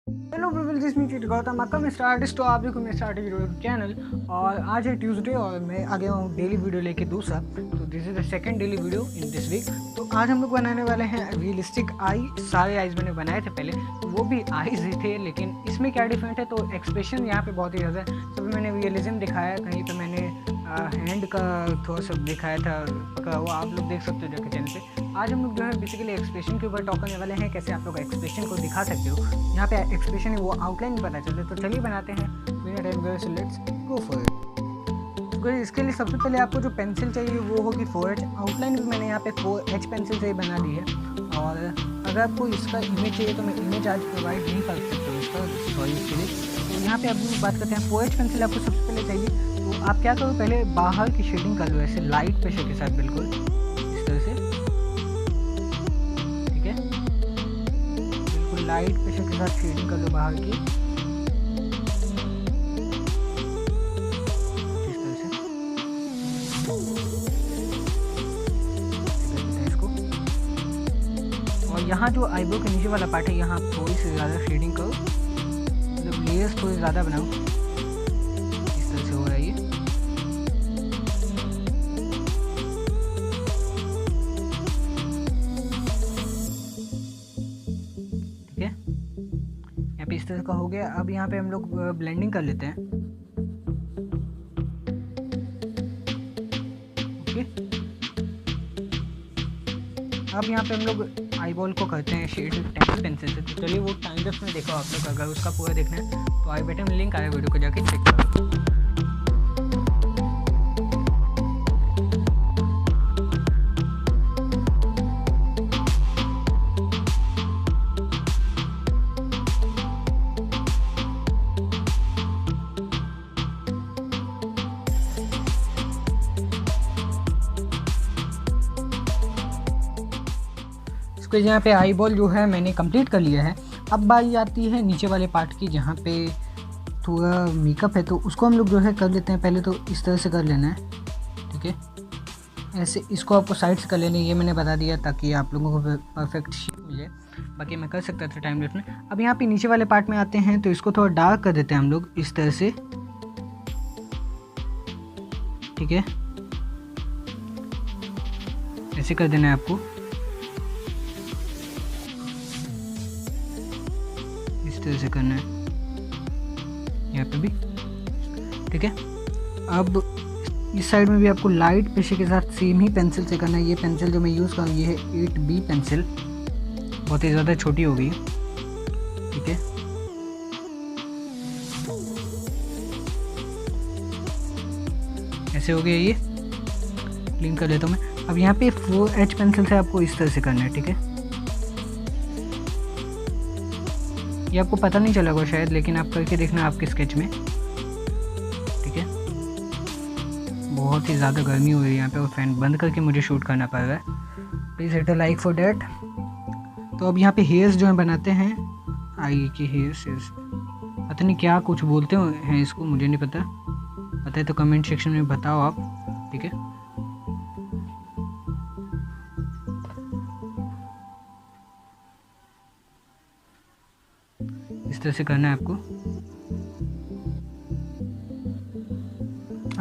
Hello people, this मी गौतम, आपका mister artist. तो आप देखो मिस्टर आर्टिस्ट यूट्यूब चैनल, और आज है ट्यूसडे और मैं आ गया हूँ डेली वीडियो लेके दूसरा। तो this is the second daily video in this week. तो आज हम लोग बनाने वाले हैं रियलिस्टिक आई। सारे आईज मैंने बनाए थे पहले, तो वो भी आईज ही थे, लेकिन इसमें क्या डिफरेंट है, तो एक्सप्रेशन यहाँ पे बहुत ही ज़्यादा है। सभी मैंने रियलिज्म दिखाया, कहीं पे मैंने हैंड का थोड़ा सा दिखाया था पकड़ा हुआ, आप लोग देख सकते हो जाके चैनल पे। आज हम लोग जो है बेसिकली एक्सप्रेशन के ऊपर टॉक करने वाले हैं, कैसे आप लोग एक्सप्रेशन को दिखा सकते हो। यहाँ पे एक्सप्रेशन है वो आउटलाइन नहीं पता चलता, तो चलिए बनाते हैं। बिना time waste, let's go for it. तो इसके लिए सबसे पहले आपको जो पेंसिल चाहिए वो होगी 4H। आउटलाइन भी मैंने यहाँ पे 4H पेंसिल से ही बना दी है। और अगर आपको इसका इमेज चाहिए तो मैं इमेज आज प्रोवाइड नहीं कर सकता इसका, सॉरी इसके लिए। तो यहाँ पे अभी बात करते हैं 4H पेंसिल आपको सबसे पहले चाहिए। तो आप क्या करो, पहले बाहर की शेडिंग कर लो ऐसे लाइट प्रेशर के साथ, बिल्कुल इस तरह से, ठीक है। बिल्कुल लाइट प्रेशर के साथ शेडिंग कर लो बाहर की, इस तरह से इसको। और यहाँ जो आईब्रो के नीचे वाला पार्ट है, यहाँ थोड़ी सी ज़्यादा शेडिंग करो, मतलब लेयर्स थोड़ी ज़्यादा बनाओ, इस तरह से हो रहा है ये। यहाँ पे इस तरह का हो गया। अब यहाँ पे हम लोग ब्लेंडिंग कर लेते हैं, ओके। अब यहाँ पे हम लोग आईबॉल को करते हैं शेड टेंस पेंसिल से। तो चलिए वो टाइम लैप्स में देखो आप लोग, अगर उसका पूरा देखना है तो आई बटन में लिंक आया, वीडियो को जाके चेक करो। इसको यहाँ पे आई बॉल जो है मैंने कंप्लीट कर लिया है। अब बारी आती है नीचे वाले पार्ट की, जहाँ पे थोड़ा मेकअप है, तो उसको हम लोग जो है कर लेते हैं। पहले तो इस तरह से कर लेना है, ठीक है। ऐसे इसको आपको साइड से कर लेना है, ये मैंने बता दिया ताकि आप लोगों को परफेक्ट शेप मिले। बाकी मैं कर सकता था टाइम लैप्स में। अब यहाँ पे नीचे वाले पार्ट में आते हैं, तो इसको थोड़ा डार्क कर देते हैं हम लोग इस तरह से, ठीक है। ऐसे कर देना है आपको, इस तरह से करना है यहाँ पे भी, ठीक है। अब इस साइड में भी आपको लाइट पेशे के साथ सेम ही पेंसिल से करना है। ये पेंसिल जो मैं यूज़ कर रहा हूँ ये है 8B पेंसिल, बहुत ही ज़्यादा छोटी हो गई, ठीक है। ऐसे हो गया, ये क्लीन कर लेता हूँ मैं। अब यहाँ पे 4H पेंसिल से आपको इस तरह से करना है, ठीक है। ये आपको पता नहीं चलेगा शायद, लेकिन आप करके देखना आपके स्केच में, ठीक है। बहुत ही ज़्यादा गर्मी हो रही है यहाँ पे, और फैन बंद करके मुझे शूट करना पड़ रहा है। Please hit a like for that. तो अब यहाँ पे हेयर्स जो है बनाते हैं, आई की हेयर्स, पता नहीं क्या कुछ बोलते हैं इसको, मुझे नहीं पता है तो कमेंट सेक्शन में बताओ आप, ठीक है। इस तरह से करना है आपको।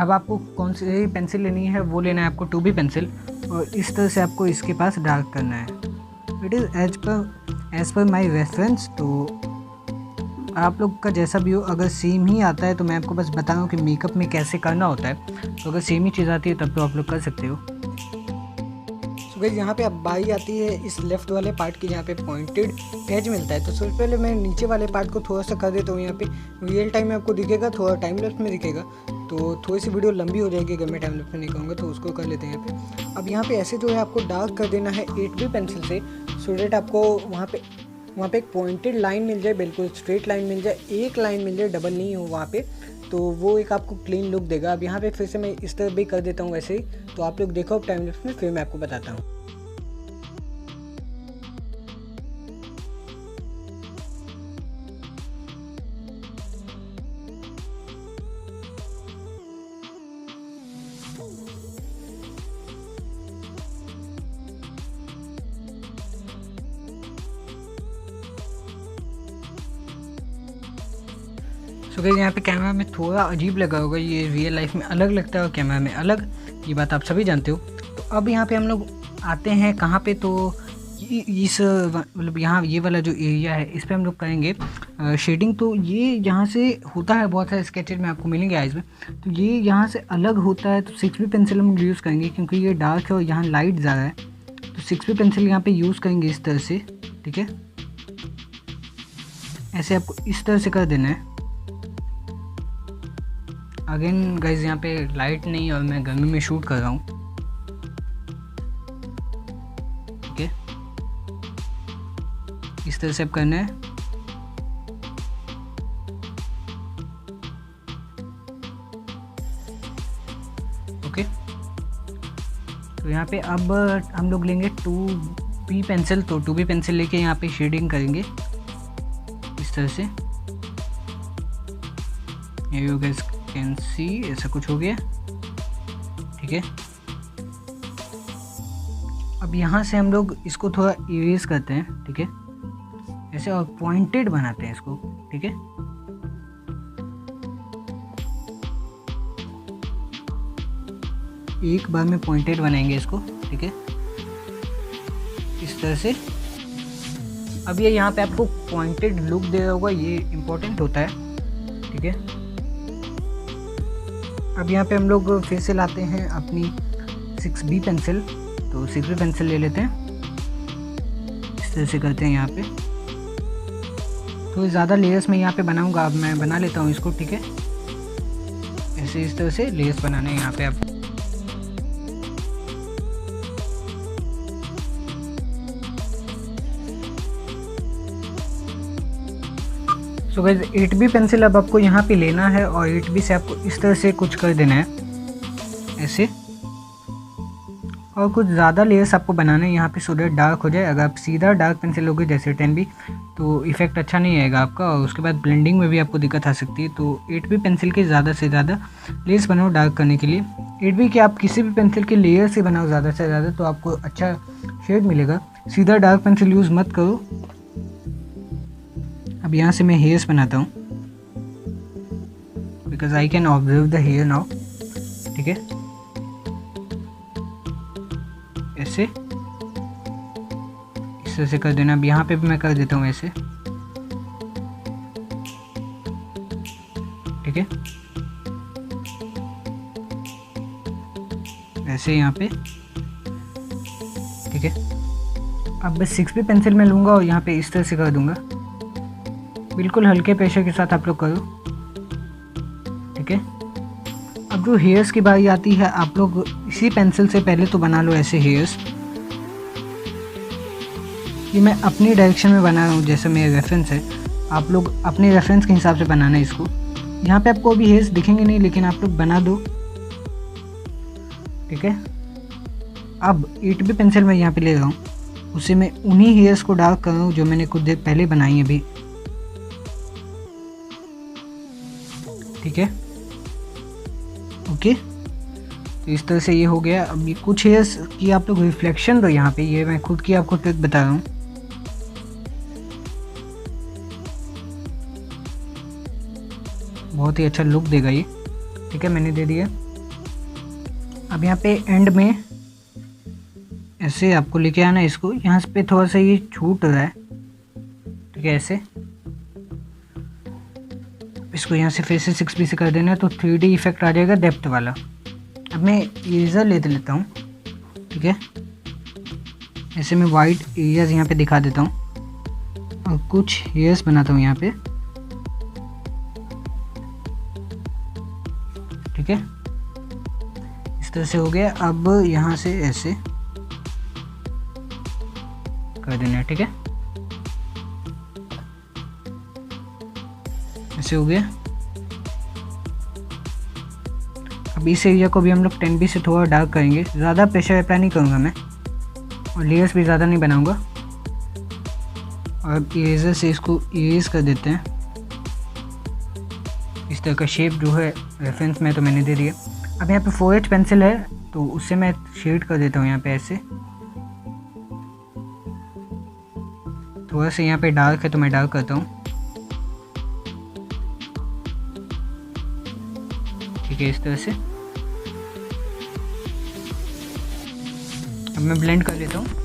अब आपको कौन सी पेंसिल लेनी है, वो लेना है आपको 2B पेंसिल, और इस तरह से आपको इसके पास डार्क करना है। It is as per my reference. तो आप लोग का जैसा भी हो, अगर सेम ही आता है तो मैं आपको बस बता रहा हूँ कि मेकअप में कैसे करना होता है। तो अगर सेम ही चीज़ आती है तब तो आप लोग कर सकते हो। तो गाइस यहाँ पे अब बारी आती है इस लेफ्ट वाले पार्ट की, जहाँ पे पॉइंटेड एज मिलता है। तो सबसे पहले मैं नीचे वाले पार्ट को थोड़ा सा कर देता हूँ। यहाँ पे रियल टाइम में आपको दिखेगा, थोड़ा टाइम लैप्स में दिखेगा, तो थोड़ी सी वीडियो लंबी हो जाएगी अगर मैं टाइम लैप्स में नहीं कहूँगा, तो उसको कर लेते हैं यहाँ पे। अब यहाँ पे ऐसे जो है आपको डार्क कर देना है 8B पेंसिल से, सो डेट आपको वहाँ पे एक पॉइंटेड लाइन मिल जाए, बिल्कुल स्ट्रेट लाइन मिल जाए, एक लाइन मिल जाए, डबल नहीं हो वहाँ पे, तो वो एक आपको क्लीन लुक देगा। अब यहाँ पे फिर से मैं इस तरह भी कर देता हूँ वैसे ही, तो आप लोग देखो अब टाइम लैप्स में, फिर मैं आपको बताता हूँ। सो गाइस यहाँ पे कैमरा में थोड़ा अजीब लगा होगा, ये रियल लाइफ में अलग लगता है और कैमरा में अलग, ये बात आप सभी जानते हो। तो अब यहाँ पे हम लोग आते हैं कहाँ पे, तो इस मतलब यहाँ ये वाला जो एरिया है इस पर हम लोग करेंगे शेडिंग। तो ये यहाँ से होता है, बहुत सारे स्केचेज में आपको मिलेंगे आइज में, तो ये यहाँ से अलग होता है। तो 6B पेंसिल हम यूज़ करेंगे क्योंकि ये डार्क है और यहाँ लाइट ज़्यादा है, तो 6B पेंसिल यहाँ पे यूज़ करेंगे इस तरह से, ठीक है। ऐसे आपको इस तरह से कर देना है। अगेन गाइज यहाँ पे लाइट नहीं और मैं गर्मी में शूट कर रहा हूँ, ठीक है। इस तरह से अब करना है। ओके, तो यहाँ पे अब हम लोग लेंगे 2B पेंसिल। तो 2B पेंसिल लेके यहाँ पे शेडिंग करेंगे इस तरह से। यू गाइस कैन सी ऐसा कुछ हो गया, ठीक है। अब यहाँ से हम लोग इसको थोड़ा इरेज करते हैं, ठीक है, ऐसे, और पॉइंटेड बनाते हैं इसको, ठीक है। एक बार में पॉइंटेड बनाएंगे इसको, ठीक है, इस तरह से। अब ये यहाँ पे आपको पॉइंटेड लुक दे रहा होगा, ये इम्पोर्टेंट होता है, ठीक है। अब यहाँ पे हम लोग फिर से लाते हैं अपनी 6B पेंसिल। तो 6B पेंसिल ले लेते हैं, इस तरह से करते हैं यहाँ पे। तो ज़्यादा लेयर्स में यहाँ पे बनाऊँगा, अब मैं बना लेता हूँ इसको, ठीक है। ऐसे इस तरह से लेयर्स बनाने हैं यहाँ पे आप। सो गाइस 8B पेंसिल अब आपको यहाँ पे लेना है और 8B से आपको इस तरह से कुछ कर देना है, ऐसे। और कुछ ज़्यादा लेयर्स आपको बनाने हैं यहाँ पे, सो दैट डार्क हो जाए। अगर आप सीधा डार्क पेंसिल लोगे जैसे 10B, तो इफ़ेक्ट अच्छा नहीं आएगा आपका, और उसके बाद ब्लेंडिंग में भी आपको दिक्कत आ सकती है। तो 8B पेंसिल के ज़्यादा से ज़्यादा लेयर्स बनाओ डार्क करने के लिए। 8B के आप किसी भी पेंसिल के लेयर से बनाओ ज़्यादा से ज़्यादा, तो आपको अच्छा शेड मिलेगा। सीधा डार्क पेंसिल यूज़ मत करो। अब यहाँ से मैं हेयर्स बनाता हूँ, because I can observe the hair now, ठीक है। ऐसे इस तरह से कर देना। अब यहाँ पे भी मैं कर देता हूँ ऐसे, ठीक है, ऐसे यहाँ पे, ठीक है। अब मैं 6B पेंसिल में लूँगा और यहाँ पे इस तरह से कर दूँगा, बिल्कुल हल्के प्रेशर के साथ आप लोग करो, ठीक है। अब जो हेयर्स की बारी आती है, आप लोग इसी पेंसिल से पहले तो बना लो ऐसे हेयर्स। ये मैं अपनी डायरेक्शन में बना रहा हूँ, जैसे मेरा रेफरेंस है, आप लोग अपने रेफरेंस के हिसाब से बनाना है इसको। यहाँ पे आपको अभी हेयर्स दिखेंगे नहीं, लेकिन आप लोग बना दो, ठीक है। अब 8B पेंसिल मैं यहाँ पे ले रहा हूँ, उसे मैं उन्हीं हेयर्स को डार्क कर रहा हूँ जो मैंने कुछ देर पहले बनाई है अभी, ठीक है। ओके, तो इस तरह से ये हो गया। अब ये कुछ हेयर्स की आप लोग रिफ्लेक्शन दो यहाँ पे, ये मैं खुद की आपको ट्रिक बता रहा हूँ। बहुत ही अच्छा लुक देगा ये, ठीक है, मैंने दे दिया। अब यहाँ पे एंड में ऐसे आपको लेके आना है इसको, यहाँ पे थोड़ा सा ये छूट रहा है, ठीक है, ऐसे। इसको यहाँ से फिर से 6B से कर देना है, तो 3D इफेक्ट आ जाएगा डेप्थ वाला। अब मैं इरेजर ले लेता हूँ, ठीक है। ऐसे मैं वाइट एरियाज यहाँ पे दिखा देता हूँ और कुछ हेयर्स बनाता हूँ यहाँ पे, ठीक है। इस तरह से हो गया। अब यहाँ से ऐसे कर देना है, ठीक है, ऐसे हो गया। अब इस एरिया को भी हम लोग 10B से थोड़ा डार्क करेंगे, ज़्यादा प्रेशर अप्लाई नहीं करूँगा मैं, और लेयर्स भी ज़्यादा नहीं बनाऊँगा। और इरेजर से इसको इरेज कर देते हैं। इस तरह का शेप जो है रेफरेंस में तो मैंने दे दिया। अब यहाँ पे 4H पेंसिल है, तो उससे मैं शेड कर देता हूँ यहाँ पे ऐसे। थोड़ा सा यहाँ पे डार्क है तो मैं डार्क करता हूँ, ठीक है, इस तरह से। अब मैं ब्लेंड कर लेता हूँ।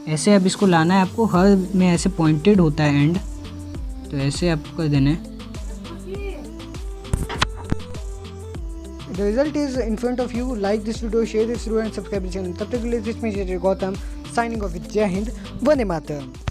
ऐसे अब इसको लाना है आपको, हर में ऐसे पॉइंटेड होता है एंड, तो ऐसे आपको कर देना है। The result is in front of you. Like this video, share this video and subscribe to the channel. तब तक के लिए दिस में गौतम signing off with जय हिंद, वंदे मातरम।